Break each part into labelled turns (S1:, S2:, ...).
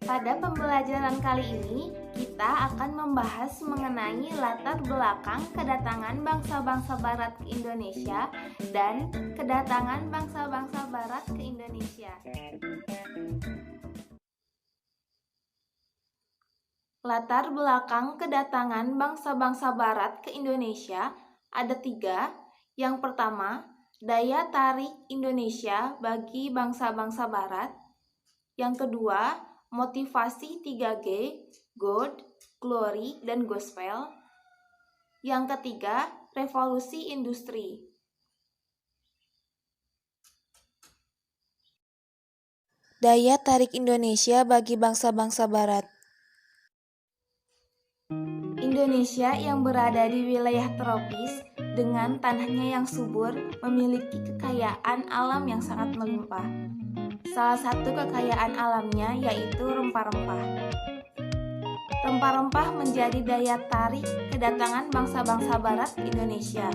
S1: Pada pembelajaran kali ini, kita akan membahas mengenai latar belakang kedatangan bangsa-bangsa Barat ke Indonesia dan kedatangan bangsa-bangsa Barat ke Indonesia. Latar belakang kedatangan bangsa-bangsa Barat ke Indonesia ada 3. Yang pertama, daya tarik Indonesia bagi bangsa-bangsa Barat. Yang kedua, motivasi 3G, Gold, Glory, dan Gospel. Yang ketiga, revolusi industri.
S2: Daya tarik Indonesia bagi bangsa-bangsa Barat.
S1: Indonesia yang berada di wilayah tropis dengan tanahnya yang subur memiliki kekayaan alam yang sangat melimpah. Salah satu kekayaan alamnya yaitu rempah-rempah. Rempah-rempah menjadi daya tarik kedatangan bangsa-bangsa Barat ke Indonesia.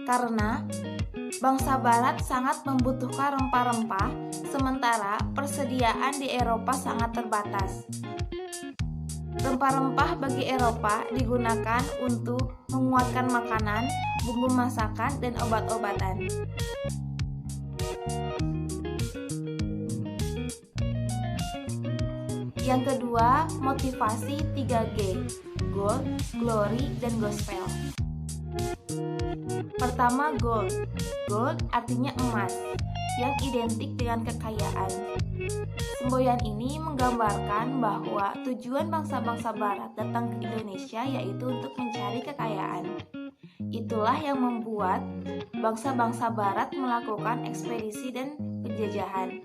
S1: Karena bangsa Barat sangat membutuhkan rempah-rempah, sementara persediaan di Eropa sangat terbatas. Rempah-rempah bagi Eropa digunakan untuk menguatkan makanan, bumbu masakan, dan obat-obatan. Yang kedua, motivasi 3G, Gold, Glory, dan Gospel. Pertama, Gold. Gold artinya emas, yang identik dengan kekayaan. Semboyan ini menggambarkan bahwa tujuan bangsa-bangsa Barat datang ke Indonesia yaitu untuk mencari kekayaan. Itulah yang membuat bangsa-bangsa Barat melakukan ekspedisi dan penjajahan.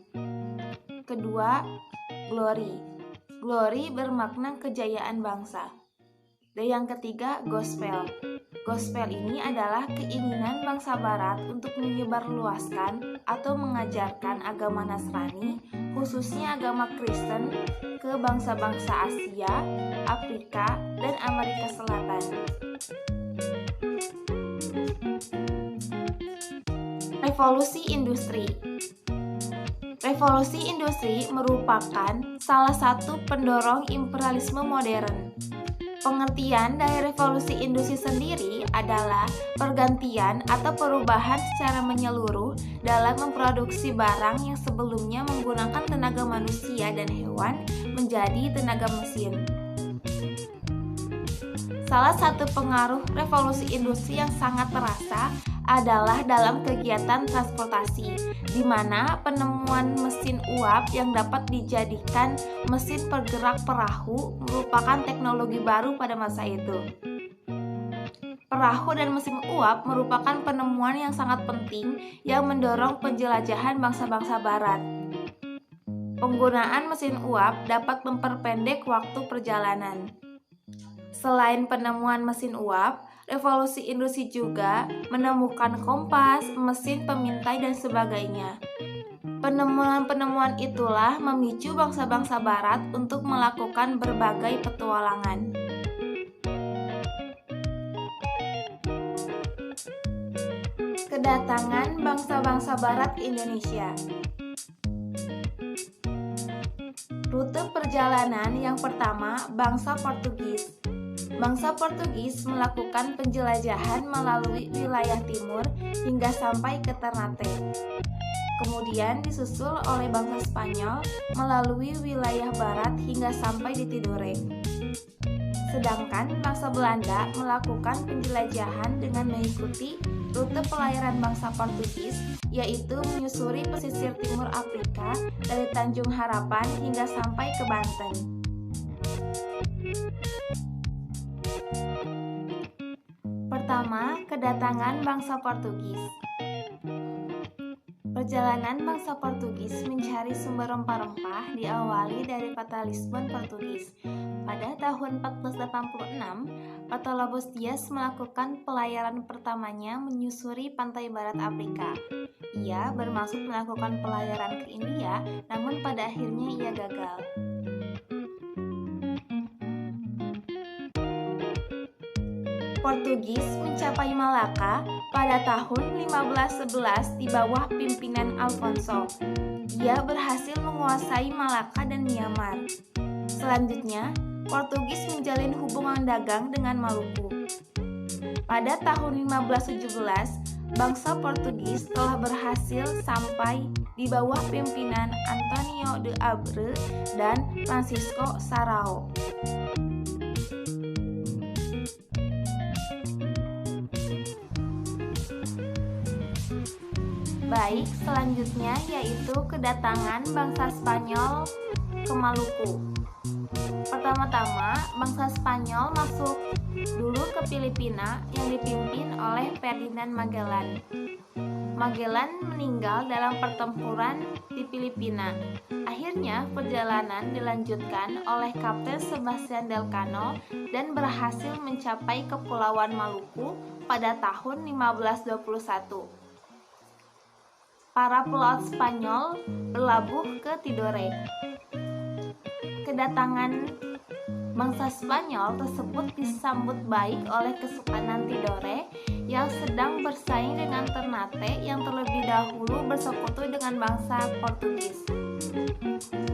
S1: Kedua, Glory. Glory bermakna kejayaan bangsa. Dan yang ketiga, Gospel. Gospel ini adalah keinginan bangsa Barat untuk menyebarluaskan atau mengajarkan agama Nasrani, khususnya agama Kristen, ke bangsa-bangsa Asia, Afrika, dan Amerika Selatan. Revolusi industri. Revolusi industri merupakan salah satu pendorong imperialisme modern. Pengertian dari revolusi industri sendiri adalah pergantian atau perubahan secara menyeluruh dalam memproduksi barang yang sebelumnya menggunakan tenaga manusia dan hewan menjadi tenaga mesin. Salah satu pengaruh revolusi industri yang sangat terasa adalah dalam kegiatan transportasi, di mana penemuan mesin uap yang dapat dijadikan mesin pergerak perahu merupakan teknologi baru pada masa itu. Perahu dan mesin uap merupakan penemuan yang sangat penting yang mendorong penjelajahan bangsa-bangsa Barat. Penggunaan mesin uap dapat memperpendek waktu perjalanan. Selain penemuan mesin uap, revolusi industri juga menemukan kompas, mesin pemintai, dan sebagainya. Penemuan-penemuan itulah memicu bangsa-bangsa Barat untuk melakukan berbagai petualangan. Kedatangan bangsa-bangsa Barat ke Indonesia. Rute perjalanan yang pertama, bangsa Portugis. Bangsa Portugis melakukan penjelajahan melalui wilayah timur hingga sampai ke Ternate. Kemudian disusul oleh bangsa Spanyol melalui wilayah barat hingga sampai di Tidore. Sedangkan bangsa Belanda melakukan penjelajahan dengan mengikuti rute pelayaran bangsa Portugis, yaitu menyusuri pesisir timur Afrika dari Tanjung Harapan hingga sampai ke Banten. Pertama, kedatangan bangsa Portugis. Perjalanan bangsa Portugis mencari sumber rempah-rempah diawali dari kota Lisbon, Portugis. Pada tahun 1486, Bartolomeu Dias melakukan pelayaran pertamanya menyusuri pantai barat Afrika. Ia bermaksud melakukan pelayaran ke India, namun pada akhirnya ia gagal. Portugis mencapai Malaka pada tahun 1511 di bawah pimpinan Alfonso. Ia berhasil menguasai Malaka dan Myanmar. Selanjutnya, Portugis menjalin hubungan dagang dengan Maluku. Pada tahun 1517, bangsa Portugis telah berhasil sampai di bawah pimpinan Antonio de Abreu dan Francisco Sarao. Baik, selanjutnya yaitu kedatangan bangsa Spanyol ke Maluku. Pertama-tama, bangsa Spanyol masuk dulu ke Filipina yang dipimpin oleh Ferdinand Magellan. Magellan meninggal dalam pertempuran di Filipina. Akhirnya, perjalanan dilanjutkan oleh Kapten Sebastian Elcano dan berhasil mencapai Kepulauan Maluku pada tahun 1521. Para pelaut Spanyol berlabuh ke Tidore. Kedatangan bangsa Spanyol tersebut disambut baik oleh Kesultanan Tidore yang sedang bersaing dengan Ternate yang terlebih dahulu bersekutu dengan bangsa Portugis.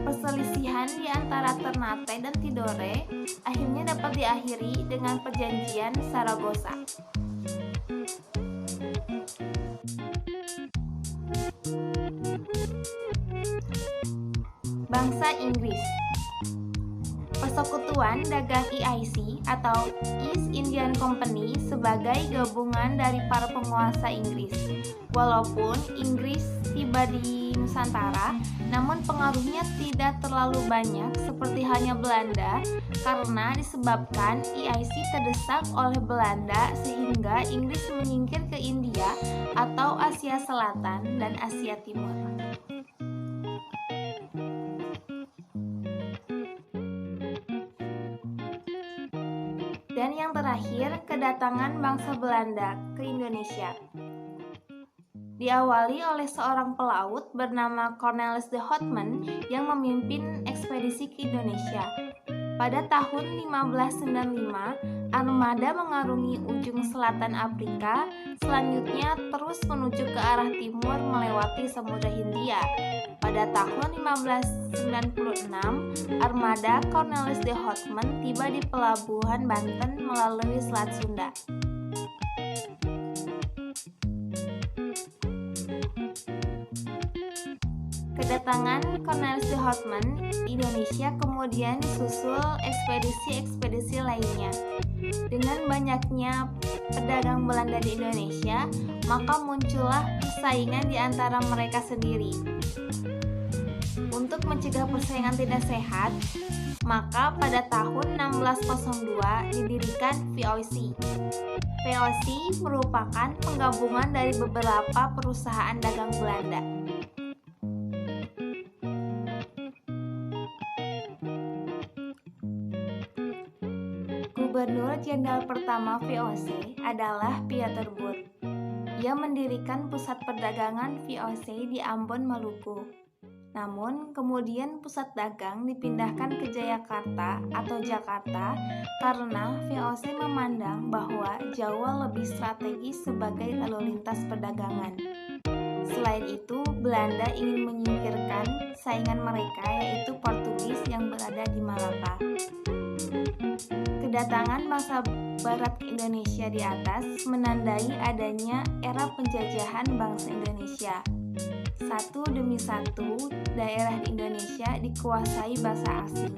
S1: Perselisihan di antara Ternate dan Tidore akhirnya dapat diakhiri dengan perjanjian Saragossa. Bangsa Inggris. Persekutuan Dagang EIC atau East Indian Company sebagai gabungan dari para penguasa Inggris. Walaupun Inggris tiba di Nusantara, namun pengaruhnya tidak terlalu banyak seperti halnya Belanda karena disebabkan EIC terdesak oleh Belanda sehingga Inggris menyingkir ke India atau Asia Selatan dan Asia Timur. Dan yang terakhir, kedatangan bangsa Belanda ke Indonesia. Diawali oleh seorang pelaut bernama Cornelis de Houtman yang memimpin ekspedisi ke Indonesia. Pada tahun 1595, armada mengarungi ujung selatan Afrika, selanjutnya terus menuju ke arah timur melewati Samudra Hindia. Pada tahun 1596, armada Cornelis de Houtman tiba di pelabuhan Banten melalui Selat Sunda. Kedatangan Cornelis de Houtman di Indonesia kemudian disusul ekspedisi-ekspedisi lainnya. Dengan banyaknya pedagang Belanda di Indonesia, maka muncullah persaingan di antara mereka sendiri. Untuk mencegah persaingan tidak sehat, maka pada tahun 1602 didirikan VOC. VOC merupakan penggabungan dari beberapa perusahaan dagang Belanda. Gubernur Jenderal pertama VOC adalah Pieter Both. Ia mendirikan pusat perdagangan VOC di Ambon, Maluku. Namun, kemudian pusat dagang dipindahkan ke Jayakarta atau Jakarta karena VOC memandang bahwa Jawa lebih strategis sebagai lalu lintas perdagangan. Selain itu, Belanda ingin menyingkirkan saingan mereka yaitu Portugis yang berada di Malaka. Kedatangan bangsa Barat ke Indonesia di atas menandai adanya era penjajahan bangsa Indonesia. Satu demi satu, daerah di Indonesia dikuasai bangsa asing.